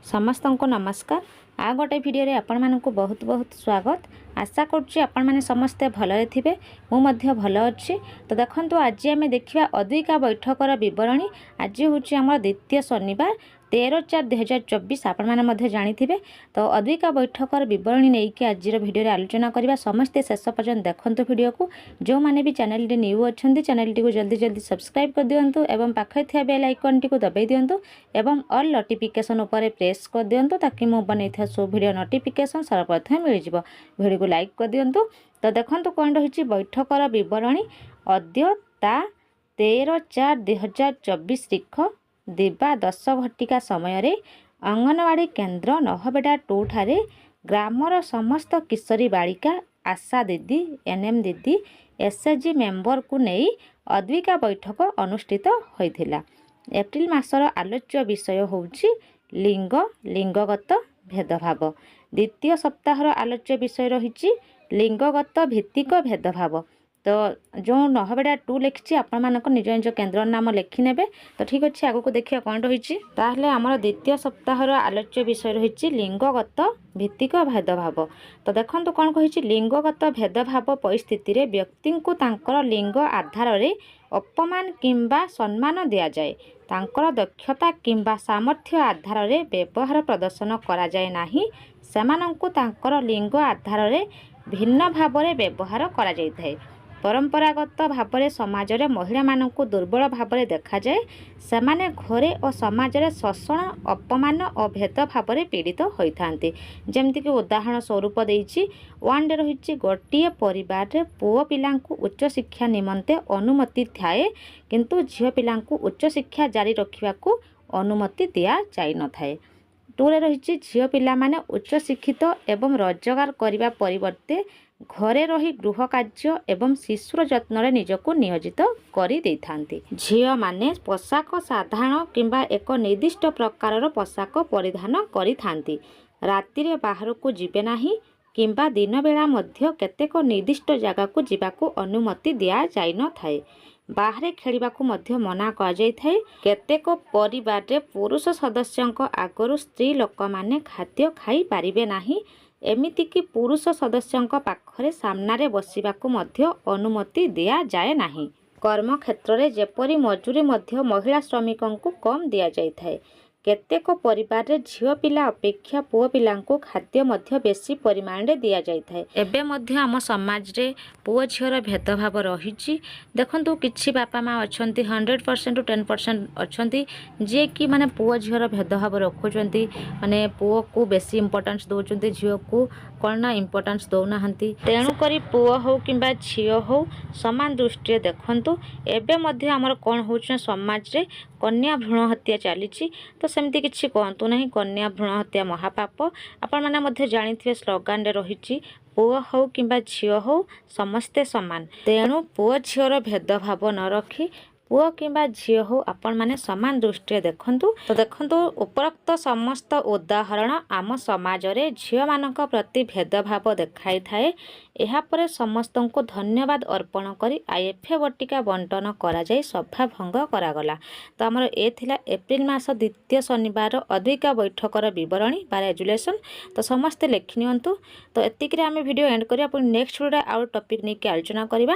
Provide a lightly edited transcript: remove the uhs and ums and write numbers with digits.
समस्त को नमस्कार। आ गोटे भिडियो रे आपण मानक बहुत बहुत स्वागत। आशा करुच्ची आपण माने समस्ते भलरे थिबे। मु मध्य भल अच्छी। तो देखंतु आज आम देखा अद्विका बैठकर विवरणी। आज हूँ आम द्वितीय शनिवार 13/4/2024 आपण मैंने जानी। तो अद्विका बैठकर विवरणी नहीं कि आज भिडियो आलोचना करवा। समस्ते शेष पर्यंत देखंतु वीडियो को। जो मैंने भी चैनल न्यू अच्छा चैनल टी जल्दी जल्दी सब्सक्राइब कर दिंतु एवं पाखे थी बेल आइकन टी दबाई दिंतु एवं ऑल नोटिफिकेशन उपर प्रेस कर दिंतु ताकि मु बनै सो वीडियो नोटिफिकेशन सर्वप्रथम मिल जाव। वीडियो को लाइक कर दिंतु। तो देखंतु कौन रही बैठकर विवरणी। अद्य ता 13/4/2024 तारीख दिवा 10 घटिका समय रे अंगनवाड़ी केन्द्र नहबेडा 2 ठारे ग्रामर समस्त किशोरी बालिका आशा दीदी एनएम दीदी एसएचजी मेंबर को नहीं अद्विका बैठक अनुष्ठित होइथिला। एप्रिल मासर आलोच्य विषय होउछि लिंग लिंगगत भेदभाव। द्वितीय सप्ताहर आलोच्य विषय रही लिंगगत भित्तिक भेदभाव। तो जो नहबेडा 2 लिखी आपण मानक निज निज केन्द्र नाम लिखिने। तो ठीक अच्छे आगु को देखिए कौन रही आमर द्वितीय सप्ताहर आलोच्य विषय रही लिंगगत भित्तिक भेदभाव। तो देखो कौन कही लिंगगत भेदभाव परिस्थिति रे व्यक्ति को तांकर लिंग आधार रे अपमान किंबा सम्मान दिया जाए। तांकर दक्षता किंबा सामर्थ्य आधार रे व्यवहार प्रदर्शन करा जाए नाही। सेमानंकु तांकर लिंग आधार रे भिन्न भाव रे व्यवहार करा जाय थाए। परंपरागत भाव में समाज रे महिला मानक दुर्बल भाव में देखा जाए। सेमाने घरे और समाज रे शोषण अपमान और भेदभाव में पीड़ित होइथांती। जेमती कि उदाहरण स्वरूप देइछि वन डे रही गोटे परिवार रे पुओ पिला उच्च शिक्षा निमंते अनुमति थाए किंतु झियो पिला उच्च शिक्षा जारी रखा अनुमति दिया जाई न थाए। 2 रे रही झियो पिला माने उच्च शिक्षित एवं रोजगार करिबा परिवर्ते घरे रही गृह कार्य एवं शिशुर जत्न रे निजको नियोजित करी देइथांती। झियो माने पोशाक साधारण किंबा एक निर्दिष्ट प्रकार पोशाक परिधान करिथांती। राति रे बाहर को जिबे नाही किंबा दिन बेला मध्य केतेक निर्दिष्ट जगह को जीवाको अनुमति दिया जाई न थाए। बाहरे खेलिबाकू मध्य मना कर जाई थाए। केतेक परिवार रे पुरुष सदस्यंक आगरु स्त्री लोक माने खाद्य खाई पारिबे नाही। एमिति कि पुरुष सदस्यंक पाखरे सामनारे बसिबाकू मध्य अनुमति दिया जाए नाही। कर्म क्षेत्र रे जेपरि मजूरी मध्य महिला श्रमिकंकू कम दिया जाई थाए। केतेक परिवार रे झियो पिला अपेक्षा पुओ पिलांकू खाद्य मध्य बेसी परिमाण रे दिया जाई थाए। एबे मध्य आम समाज रे पुओ झियोर भेदभाव रही। देखंतु किछि बापा माँ अछंती 100% टू 10% अछंती जे कि माने पुओ झियोर भेदभाव रखुचंती। माने पुओ को बेसी इंपोर्टेंस दउचंती झियो को कौन ना इंपोर्टेंस दउनाहंती। तेणु करी पुओ हो किंबा झियो हो समान दृष्टि देखंतु। एबे मध्य आमर कोन होउछ समाज रे कन्या भ्रूण हत्या चली। तो सेमती किछि कहतु नहीं कन्या भ्रूण हत्या महापाप। आपण माने मध्य जानिथिबे स्लोगान रे रहिछि पुओ हो किंबा झियो हो समस्ते समान। तेणु पुओ झियोर भेदभाव न रखी पुओ किंबा झियो हो आपण माने समान दृष्टि देखंतु। तो देखंतु उपरोक्त समस्त उदाहरण आम समाज रे झियो मानक प्रति भेदभाव देखाई थाए। एहा परे समस्त को धन्यवाद अर्पण करी आईएफए बटिका बंटन करा जाई सभा भंग करागला। तो आमर ए थिला एप्रिल मास द्वितीय शनिवार अद्विका बैठकर विवरणी बार रेजुलेशन। तो समस्ते लिखि नियंतु। तो एतिक रे आमे वीडियो एंड करिया। नेक्स्ट वीडियो आउट टॉपिक नै के आलोचना करिबा।